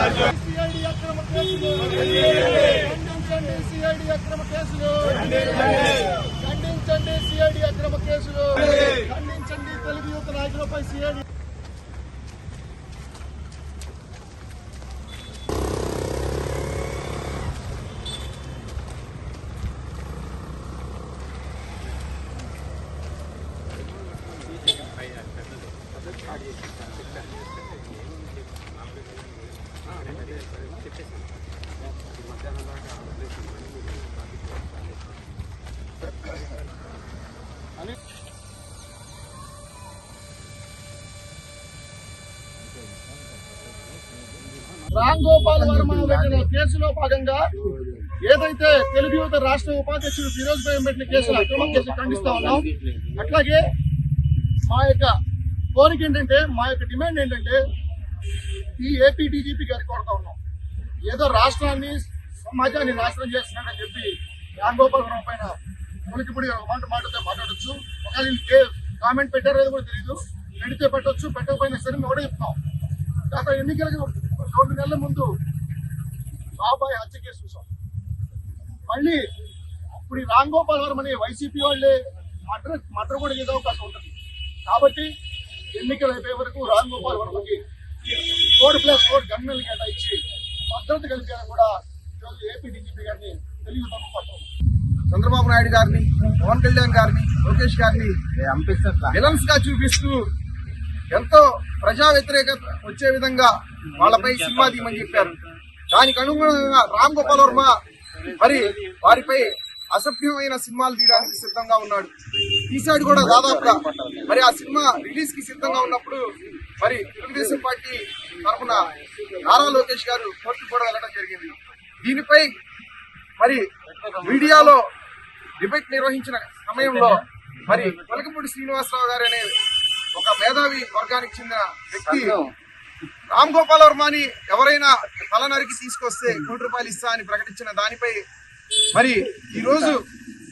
CID అక్రమ కేసులు ఖండించండి. తెలుగు యువత నాయకులపై సిఐడి రామ్ గోపాల్ వర్మ కేసులో భాగంగా ఏదైతే తెలుగు యువత రాష్ట్ర ఉపాధ్యక్షుడు ఫిరోజ్ భాయ్ పెట్టిన కేసులు అక్రమ కేసులు ఖండిస్తా ఉన్నాం. అట్లాగే మా యొక్క కోరిక ఏంటంటే, మా యొక్క డిమాండ్ ఏంటంటే, ఈ ఏపీ డీజీపీ గారికి కోరుతా ఉన్నాం. ఏదో రాష్ట్రాన్ని సమాజాన్ని నాశనం చేస్తున్నాడని చెప్పి రామ్ గోపాల్ వర్మ పైన మునికిపుడి మాటతో మాట్లాడచ్చు. ఒకవేళ కామెంట్ పెట్టారో కూడా తెలియదు. పెడితే పెట్టవచ్చు, పెట్టకపోయినా సరే మేము కూడా చెప్తాం. గత ఎన్నికలకు 2 నెలల ముందు బాబాయ్ హత్య కేసు చూసాం. మళ్ళీ ఇప్పుడు ఈ రామ్ గోపాల్ వర్మ అనే వైసీపీ వాళ్ళే మర్డర్ కూడా చేసే అవకాశం ఉంటుంది. కాబట్టి ఎన్నికలు అయిపోయే వరకు రామ్ గోపాల్ వర్మకి 4+4 గన్మెన్లు కేటాయించి భద్రత కలిపారని కూడా ఈరోజు ఏపీ డీజీపీ గారిని తెలియజేస్తాం. చంద్రబాబు నాయుడు గారిని, పవన్ కళ్యాణ్ గారిని, లోకేష్ గారిని విలన్స్ గా చూపిస్తూ ఎంతో ప్రజా వ్యతిరేకత వచ్చే విధంగా వాళ్ళపై సినిమా తీయమని చెప్పారు. దానికి అనుగుణంగా రామ్ గోపాల్ వర్మ మరి వారిపై అసభ్యమైన సినిమాలు తీయడానికి సిద్ధంగా ఉన్నాడు. తీసాడు కూడా దాదాపుగా. మరి ఆ సినిమా రిలీజ్ కి సిద్ధంగా ఉన్నప్పుడు మరి తెలుగుదేశం పార్టీ తరఫున నారా లోకేష్ గారు కోర్టు కూడా వెళ్ళడం జరిగింది. దీనిపై మరి మీడియాలో డిబేట్ నిర్వహించిన సమయంలో మరి వెలగపూడి శ్రీనివాసరావు గారు అనే ఒక మేధావి వర్గానికి చెందిన వ్యక్తి రామ్ గోపాల్ వర్మని ఎవరైనా తల నరికి తీసుకొస్తే ₹1 ఇస్తా అని ప్రకటించిన దానిపై మరి ఈరోజు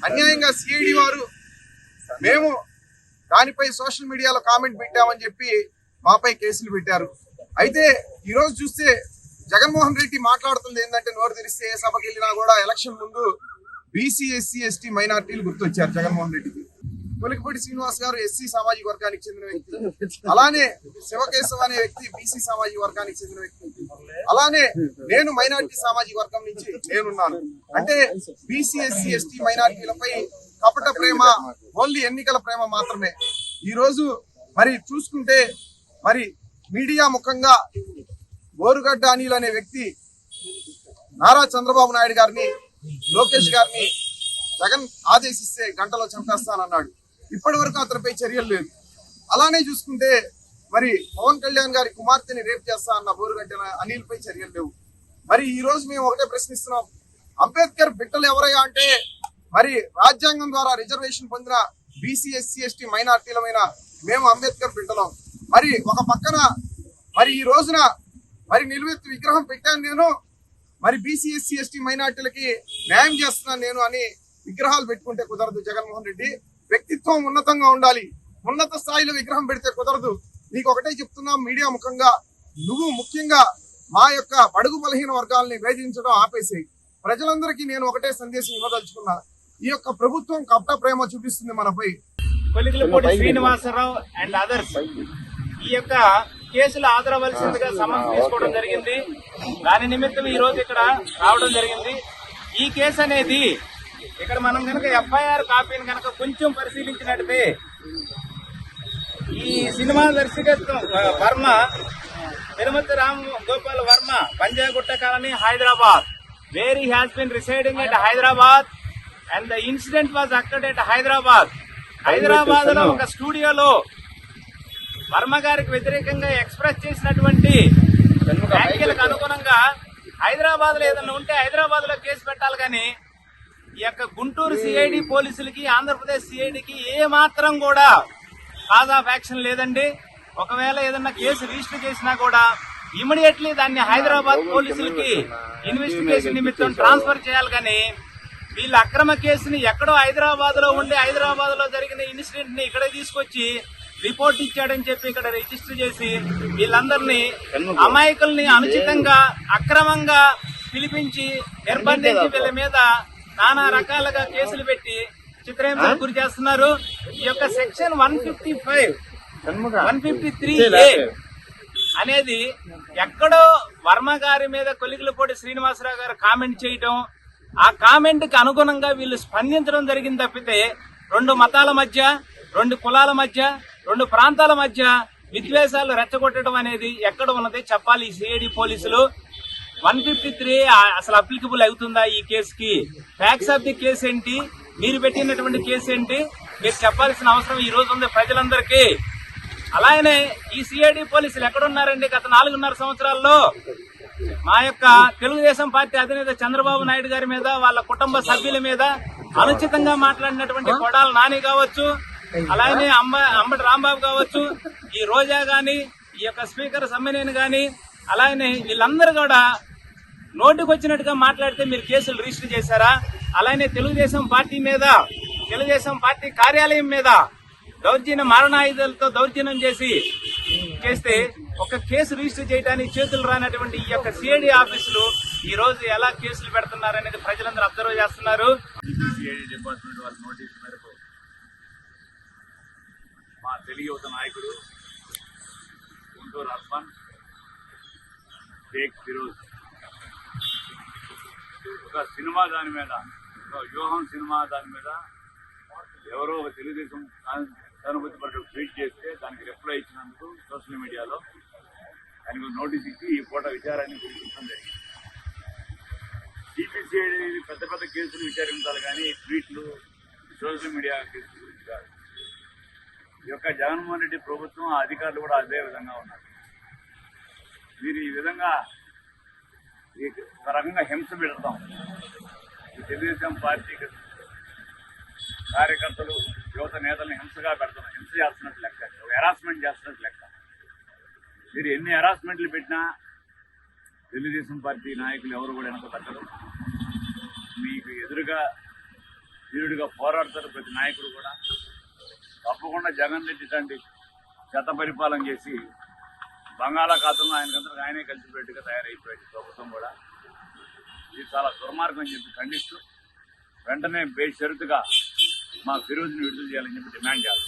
అన్యాయంగా సిఐడి వారు మేము దానిపై సోషల్ మీడియాలో కామెంట్ పెట్టామని చెప్పి మాపై కేసులు పెట్టారు. అయితే ఈరోజు చూస్తే జగన్మోహన్ రెడ్డి మాట్లాడుతుంది ఏంటంటే, నోరు తెరిస్తే ఏ సభకి వెళ్ళినా కూడా ఎలక్షన్ ముందు బీసీ, ఎస్సీ, ఎస్టీ మైనార్టీలు గుర్తొచ్చారు జగన్మోహన్ రెడ్డికి. వెలగపూడి శ్రీనివాస్ గారు ఎస్సీ సామాజిక వర్గానికి చెందిన వ్యక్తి. అలానే శివకేశవ్ అనే వ్యక్తి బీసీ సామాజిక వర్గానికి చెందిన వ్యక్తి. అలానే నేను మైనార్టీ సామాజిక వర్గం నుంచి నేనున్నాను. అంటే బీసీ, ఎస్సీ, ఎస్టీ మైనార్టీలపై కపట ప్రేమ, ఓన్లీ ఎన్నికల ప్రేమ మాత్రమే. ఈ రోజు మరి చూసుకుంటే మరి మీడియా ముఖంగా బోరుగడ్డ అనిల్ అనే వ్యక్తి నారా చంద్రబాబు నాయుడు గారిని, లోకేష్ గారిని జగన్ ఆదేశిస్తే గంటలో చంపేస్తానన్నాడు. ఇప్పటి వరకు అతనిపై చర్యలు లేవు. అలానే చూసుకుంటే మరి పవన్ కళ్యాణ్ గారి కుమార్తెని రేపు చేస్తా అన్న బోరుగడ్డ అనిల్ పై చర్యలు లేవు. మరి ఈ రోజు మేము ఒకటే ప్రశ్నిస్తున్నాం, అంబేద్కర్ బిడ్డలు ఎవరయ్యా అంటే మరి రాజ్యాంగం ద్వారా రిజర్వేషన్ పొందిన బీసీ, ఎస్సీ, ఎస్టీ మైనార్టీలమైన మేము అంబేద్కర్ బిడ్డలం. మరి ఒక పక్కన మరి ఈ రోజున మరి నిలువెత్తు విగ్రహం పెట్టాను నేను, మరి బీసీ, ఎస్సీ, ఎస్టీ మైనార్టీలకి న్యాయం చేస్తున్నాను నేను అని విగ్రహాలు పెట్టుకుంటే కుదరదు. జగన్మోహన్ రెడ్డి వ్యక్తిత్వం ఉన్నతంగా ఉండాలి. ఉన్నత స్థాయిలో విగ్రహం పెడితే కుదరదు. నీకు ఒకటే చెప్తున్నాం మీడియా ముఖంగా, నువ్వు ముఖ్యంగా మా యొక్క బడుగు బలహీన వర్గాలని వేధించడం ఆపేసేయి. ప్రజలందరికీ నేను ఒకటే సందేశం ఇవ్వదలుచుకున్నా, ఈ యొక్క ప్రభుత్వం కపట ప్రేమ చూపిస్తుంది మనపై. వెలగపూడి శ్రీనివాసరావు అండ్ అదర్స్ ఈ యొక్క కేసులు ఆదరవలసిందిగా సమన్సు తీసుకోవడం జరిగింది. దాని నిమిత్తం ఈ రోజు ఇక్కడ రావడం జరిగింది. ఈ కేసు అనేది ఇక్కడ మనం కనుక ఎఫ్ఐఆర్ కాపీని కనుక కొంచెం పరిశీలించినట్టే, ఈ సినిమా దర్శకత్వం వర్మ తిరుమతి Ram Gopal Varma Panjagutta colony, Hyderabad, where he has been residing at Hyderabad and the incident was occurred at Hyderabad. Hyderabad లో ఒక స్టూడియోలో వర్మ గారికి వ్యతిరేకంగా ఎక్స్ప్రెస్ చేసినటువంటి వ్యాఖ్యలకు అనుగుణంగా హైదరాబాద్ లో ఏదన్నా ఉంటే హైదరాబాద్ లో కేసు పెట్టాలి. కానీ ఈ యొక్క గుంటూరు సిఐడి పోలీసులకి, ఆంధ్రప్రదేశ్ సిఐడికి ఏ మాత్రం కూడా కాజ్ ఆఫ్ యాక్షన్ లేదండి. ఒకవేళ ఏదన్నా కేసు రిజిస్టర్ చేసినా కూడా ఇమీడియట్లీ దాన్ని హైదరాబాద్ పోలీసులకి ఇన్వెస్టిగేషన్ నిమిత్తం ట్రాన్స్ఫర్ చేయాలి. కానీ వీళ్ళ అక్రమ కేసుని ఎక్కడో హైదరాబాద్ లో ఉండి హైదరాబాద్ లో జరిగిన ఇన్సిడెంట్ ని ఇక్కడ తీసుకొచ్చి రిపోర్ట్ ఇచ్చాడని చెప్పి ఇక్కడ రిజిస్టర్ చేసి వీళ్ళందరినీ అమాయకుల్ని అనుచితంగా అక్రమంగా పిలిపించి నిర్బంధించి వీళ్ళ మీద నానా రకాలుగా కేసులు పెట్టి చిత్రహింసలకు గురి చేస్తున్నారు. ఈ యొక్క సెక్షన్ 153A అనేది ఎక్కడో వర్మ గారి మీద కొలిగులపూడి శ్రీనివాసరావు గారు కామెంట్ చేయటం, ఆ కామెంట్ కి అనుగుణంగా వీళ్ళు స్పందించడం జరిగింది తప్పితే 2 మతాల మధ్య, 2 కులాల మధ్య, 2 ప్రాంతాల మధ్య విద్వేషాలు రెచ్చగొట్టడం అనేది ఎక్కడ ఉన్నది చెప్పాలి ఈ సిఐడి పోలీసులు. 153 అసలు అప్లికబుల్ అవుతుందా ఈ కేసుకి? ఫ్యాక్ట్స్ ఆఫ్ ది కేసు ఏంటి, మీరు పెట్టినటువంటి కేసు ఏంటి, మీరు చెప్పాల్సిన అవసరం ఈ రోజు ఉంది ప్రజలందరికీ. అలాగనే ఈ సిఐడి పోలీసులు ఎక్కడున్నారండి? గత 4.5 సంవత్సరాల్లో మా యొక్క తెలుగుదేశం పార్టీ అధినేత చంద్రబాబు నాయుడు గారి మీద, వాళ్ళ కుటుంబ సభ్యుల మీద అనుచితంగా మాట్లాడినటువంటి కొడాల నాని కావచ్చు, అలాగే అంబటి రాంబాబు కావచ్చు, ఈ రోజా గాని, ఈ యొక్క స్పీకర్ సమ్మెనేని గాని, అలాగే వీళ్ళందరూ కూడా నోటికి వచ్చినట్టుగా మాట్లాడితే మీరు కేసులు రిజిస్టర్ చేశారా? అలాగే తెలుగుదేశం పార్టీ మీద, తెలుగుదేశం పార్టీ కార్యాలయం మీద దౌర్జన్యం, మారణాయుధాలతో దౌర్జన్యం చేస్తే ఒక కేసు రిజిస్టర్ చేయడానికి చేతులు రానటువంటి ఈ యొక్క సిఐడి ఆఫీసులు ఈ రోజు ఎలా కేసులు పెడుతున్నారనేది ప్రజలందరూ అబ్జర్వ్ చేస్తున్నారు. సిఐడి డిపార్ట్మెంట్ వాళ్ళ నోటీసు మేరకు మా తెలుగు యువత నాయకుడు గుంటూరు అర్బన్ షేక్ ఫిరోజ్ ఒక సినిమా దాని మీద, ఒక వ్యూహం సినిమా దాని మీద ఎవరో ఒక తెలుగుదేశం సానుభూతి పట్ల ట్వీట్ చేస్తే దానికి రిప్లై ఇచ్చినందుకు సోషల్ మీడియాలో దానికి నోటీస్ ఇచ్చి ఈ పూట విచారాన్ని గురించడం జరిగింది. సిపిసిఐడి పెద్ద పెద్ద కేసులు విచారించాలి కానీ ట్వీట్లు, సోషల్ మీడియా కేసుల గురించి కాదు. ఈ యొక్క జగన్మోహన్ రెడ్డి ప్రభుత్వం, ఆ అధికారులు కూడా అదే విధంగా ఉన్నారు. మీరు ఈ విధంగా ఒక రకంగా హింస పెడతాం. ఈ తెలుగుదేశం పార్టీ కార్యకర్తలు, యువత నేతలను హింసగా పెడతాం, హింస చేస్తున్నట్టు లెక్క, ఒక హెరాస్మెంట్ చేస్తున్నట్టు లెక్క. మీరు ఎన్ని హెరాస్మెంట్లు పెట్టినా తెలుగుదేశం పార్టీ నాయకులు ఎవరు కూడా వెనక తగ్గరు. మీకు ఎదురుగా ధీరుడిగా పోరాడతారు ప్రతి నాయకుడు కూడా. తప్పకుండా జగన్ రెడ్డి తండ్రి చెత్త పరిపాలన చేసి బంగాళాఖాతంలో ఆయనకందరికి ఆయనే కలిసిపోయేట్టుగా తయారైపోయాడు ప్రభుత్వం కూడా. ఇది చాలా దుర్మార్గం అని చెప్పి ఖండిస్తూ వెంటనే బేషరతుగా మా ఫిరోజ్ని విడుదల చేయాలని చెప్పి డిమాండ్ చేస్తాం.